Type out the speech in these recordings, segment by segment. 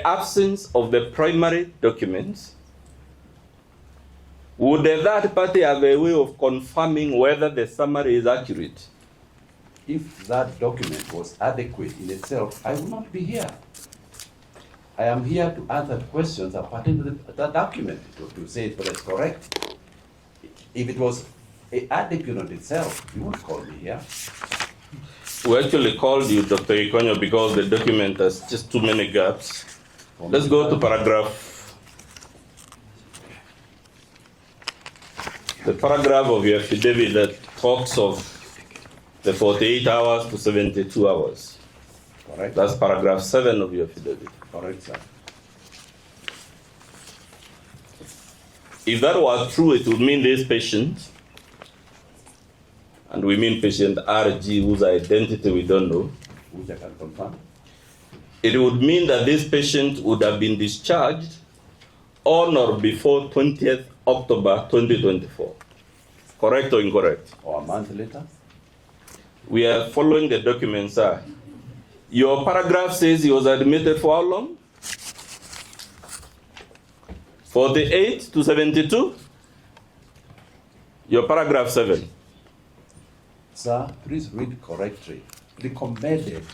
Absence of the primary documents, would the third party have a way of confirming whether the summary is accurate? If that document was adequate in itself, I would not be here. I am here to answer questions pertaining to the document, to say whether it's correct. If it was adequate on itself, you won't call me here. We actually called you, Dr. Gikonyo, because the document has just too many gaps. Let's go to the paragraph of your affidavit that talks of the 48 hours to 72 hours. Correct. That's paragraph 7 of your affidavit. Correct, sir. If that was true, it would mean this patient, and we mean patient RG, whose identity we don't know, which I can confirm. It would mean that this patient would have been discharged on or before 20th October 2024. Correct or incorrect? Or a month later? We are following the documents, sir. Your paragraph says he was admitted for how long? 48 to 72? Your paragraph 7. Sir, please read correctly. Recommended.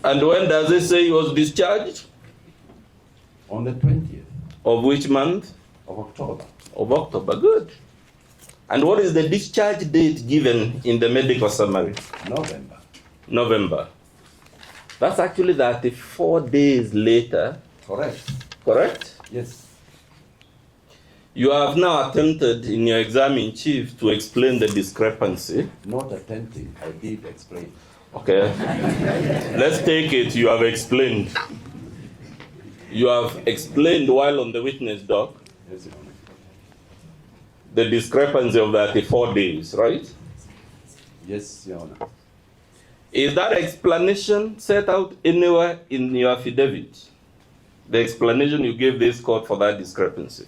And when does it say he was discharged? On the 20th. Of which month? Of October. Of October, good. And what is the discharge date given in the medical summary? November. November. That's actually 34 days later. Correct. Correct? Yes. You have now attempted in your exam in chief to explain the discrepancy. Not attempting, I did explain. Okay. Let's take it you have explained. You have explained while on the witness dock Yes, Your Honor. the discrepancy of 34 days, right? Yes, Your Honor. Is that explanation set out anywhere in your affidavit? The explanation you gave this court for that discrepancy?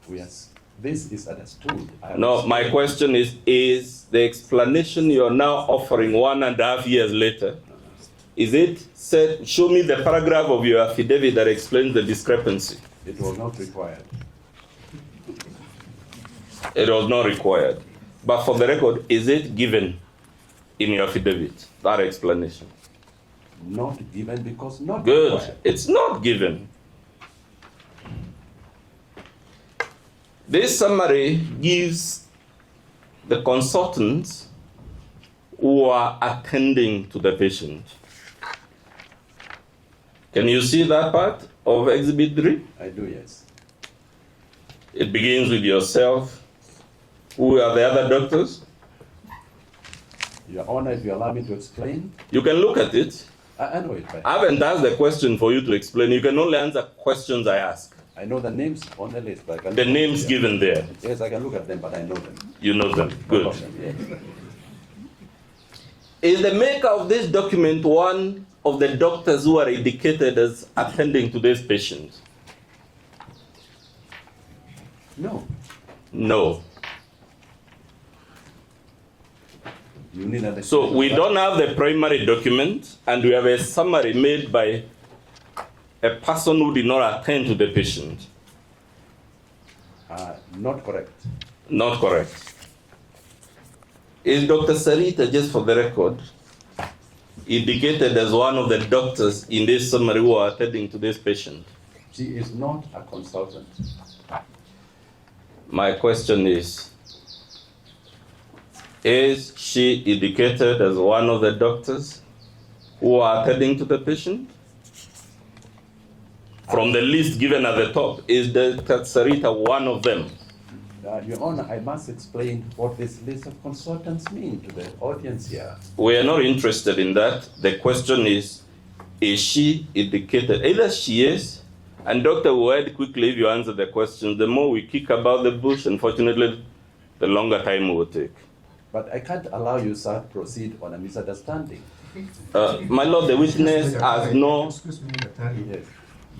Yes. This is understood. No, my question is the explanation you're now offering 1.5 years later, is it said, show me the paragraph of your affidavit that explains the discrepancy? It was not required. It was not required. But for the record, is it given in your affidavit, that explanation? Not given because not Good. required. It's not given. This summary gives the consultants who are attending to the patient. Can you see that part of Exhibit 3? I do, yes. It begins with yourself. Who are the other doctors? Your Honor, if you allow me to explain. You can look at it. I know it. I haven't asked the question for you to explain. You can only answer questions I ask. I know the names on the list, but I can. The names given there. Yes, I can look at them, but I know them. You know them. Good. Yes. Is the maker of this document one of the doctors who are indicated as attending to this patient? No. No. You need an So we don't have the primary document, and we have a summary made by a person who did not attend to the patient. Not correct. Not correct. Is Dr. Sarita, just for the record, indicated as one of the doctors in this summary who are attending to this patient? She is not a consultant. My question is she indicated as one of the doctors who are attending to the patient? From the list given at the top, is Dr. Sarita one of them? Your Honor, I must explain what this list of consultants mean to the audience here. We are not interested in that. The question is she indicated? Either she is, and Dr. Wade, quickly, if you answer the question, the more we kick about the bush, unfortunately, the longer time it will take. But I can't allow you, sir, to proceed on a misunderstanding. My Lord, the witness has no... Excuse me, Attorney. Yes.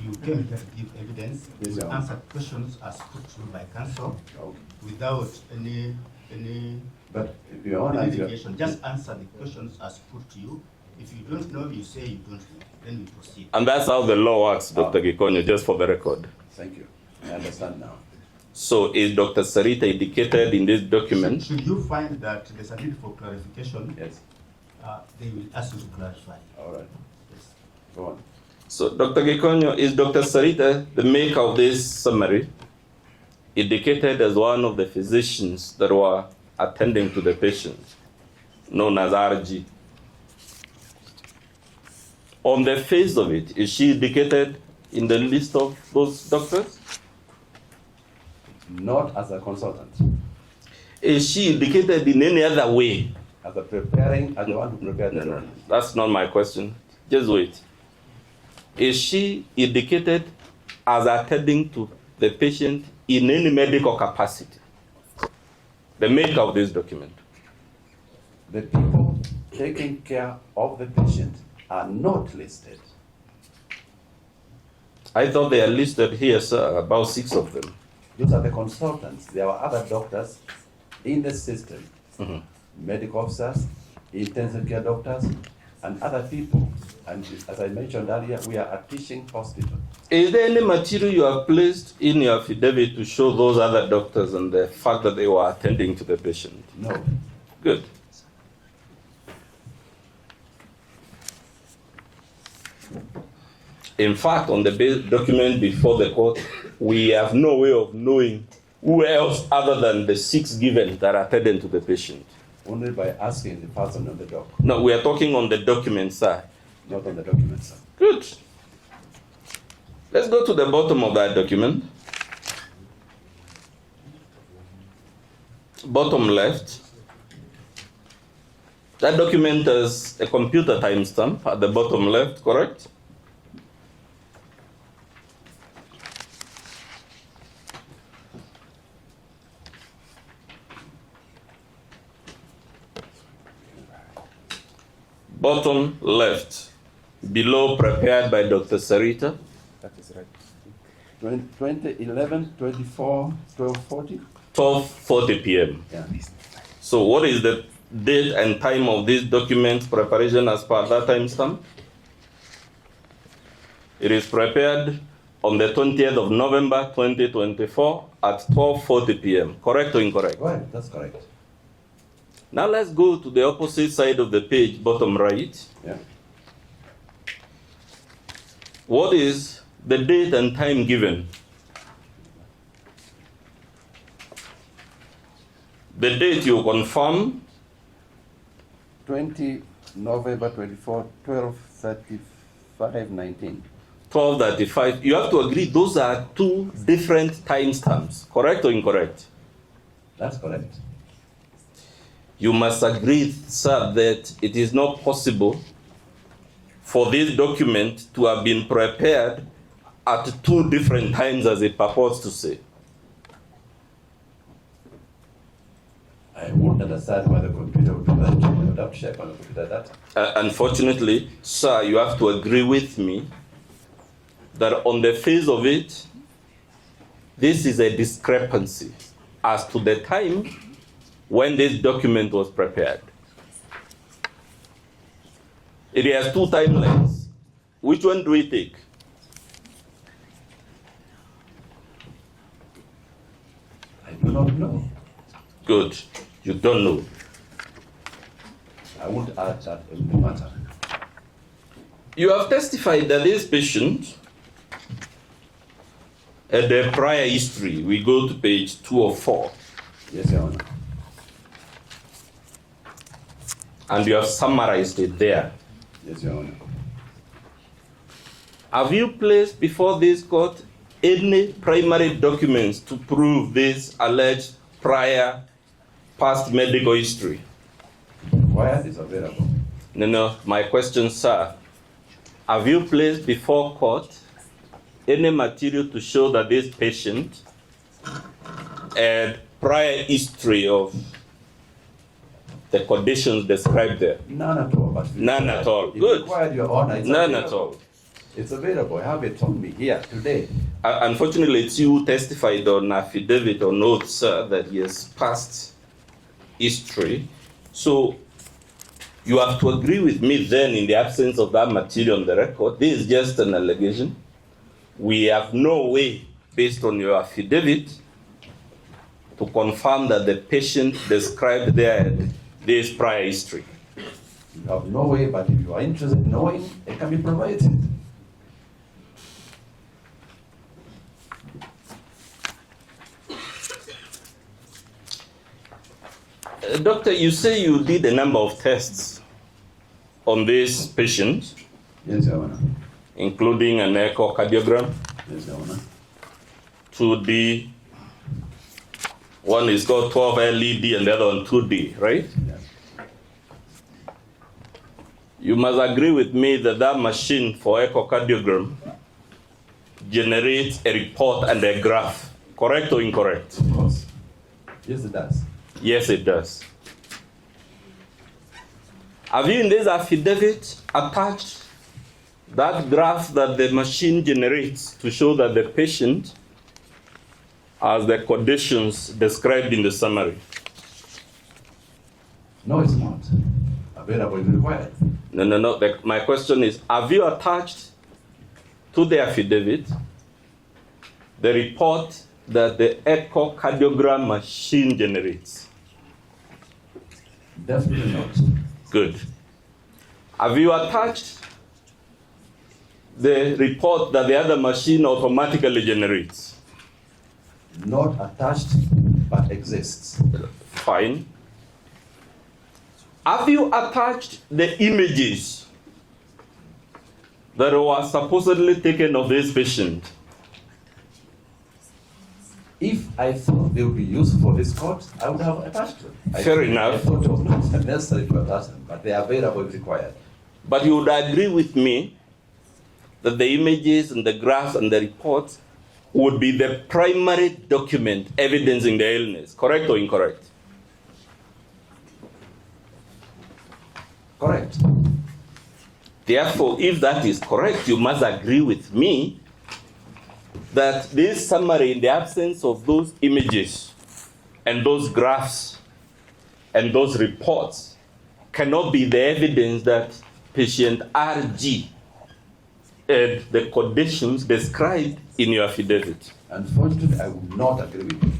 You came here to give evidence. Yes, You Your answered questions as put to you by counsel Okay. without any any But, Your Honor, litigation. Just answer the questions as put to you. If you don't know, you say you don't know. Then we proceed. And that's how the law works, Dr. Gikonyo, just for the record. thank you. I understand now. So is Dr. Sarita indicated in this document? Should you find that there's a need for clarification, Yes, they will ask you to clarify. all right. Yes. Go on. So, Dr. Gikonyo, is Dr. Sarita, the maker of this summary, indicated as one of the physicians that were attending to the patient, known as RG? On the face of it, is she indicated in the list of those doctors? Not as a consultant, Is she indicated in any other way? as the one who prepared the document. That's not my question. Just wait. Is she indicated as attending to the patient in any medical capacity? The maker of this document. The people taking care of the patient are not listed. I thought they are listed here, sir, about 6 of them. Those are the consultants. There are other doctors in the system, medical officers, intensive care doctors, and other people. And as I mentioned earlier, we are a teaching hospital. Is there any material you have placed in your affidavit to show those other doctors and the fact that they were attending to the patient? No. Good. In fact, on the document before the court, we have no way of knowing who else other than the 6 given that attended to the patient. Only by asking the person on the doc, No, we are talking on the document, sir. not on the document, sir. Good. Let's go to the bottom of that document. Bottom left. That document has a computer timestamp at the bottom left, correct? Bottom left, below prepared by Dr. Sarita. That is right. 2011, 24, 1240? 12:40 p.m. Yeah. So what is the date and time of this document preparation as per that timestamp? It is prepared on the 20th of November 2024 at 12:40 p.m. Correct or incorrect? Right, that's correct. Now let's go to the opposite side of the page, bottom right. Yeah. What is the date and time given? The date you confirm, 20 November 24, 12:35, 19. 12:35. You have to agree those are 2 different timestamps. Correct or incorrect? That's correct. You must agree, sir, that it is not possible for this document to have been prepared at 2 different times as it purports to say. I won't understand why the computer would do that. I would have to check on the computer data. Unfortunately, sir, you have to agree with me that on the face of it, this is a discrepancy as to the time when this document was prepared. It has 2 timelines. Which one do we take? I do not know. Good. You don't know. I won't add that in the matter. You have testified that this patient had a prior history. We go to page 204. Yes, Your Honor. And you have summarized it there. Yes, Your Honor. Have you placed before this court any primary documents to prove this alleged prior past medical history? Why is available? No, my question, sir. Have you placed before court any material to show that this patient had prior history of the conditions described there? None at all. But None at all. If Good. required, Your Honor, it's None available. at all. It's available. I have it on me here today. Unfortunately, it's you who testified on affidavit or note, sir, that he has passed history. So you have to agree with me then, in the absence of that material on the record, this is just an allegation. We have no way, based on your affidavit, to confirm that the patient described there had this prior history. You have no way, but if you are interested in knowing, it can be provided. Doctor, you say you did a number of tests on this patient, Yes, Your Honor. including an echocardiogram, Yes, Your Honor. 2D, one is called 12 LED and the other one 2D, right? Yes. You must agree with me that that machine for echocardiogram generates a report and a graph, correct or incorrect? Of course. Yes, it does. Yes, it does. Have you in this affidavit attached that graph that the machine generates to show that the patient has the conditions described in the summary? No, it's not. Available is required. No. My question is, have you attached to the affidavit the report that the echocardiogram machine generates? Definitely not. Good. Have you attached the report that the other machine automatically generates? Not attached, but exists. Fine. Have you attached the images that were supposedly taken of this patient? If I thought they would be useful for this court, I would have attached them. Fair enough. I thought it was not necessary to attach them, but they are available if required. But you would agree with me that the images and the graphs and the reports would be the primary document evidencing the illness, correct or incorrect? Correct. Therefore, if that is correct, you must agree with me that this summary, in the absence of those images and those graphs and those reports, cannot be the evidence that patient RG had the conditions described in your affidavit. Unfortunately, I would not agree with you.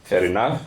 Fair enough.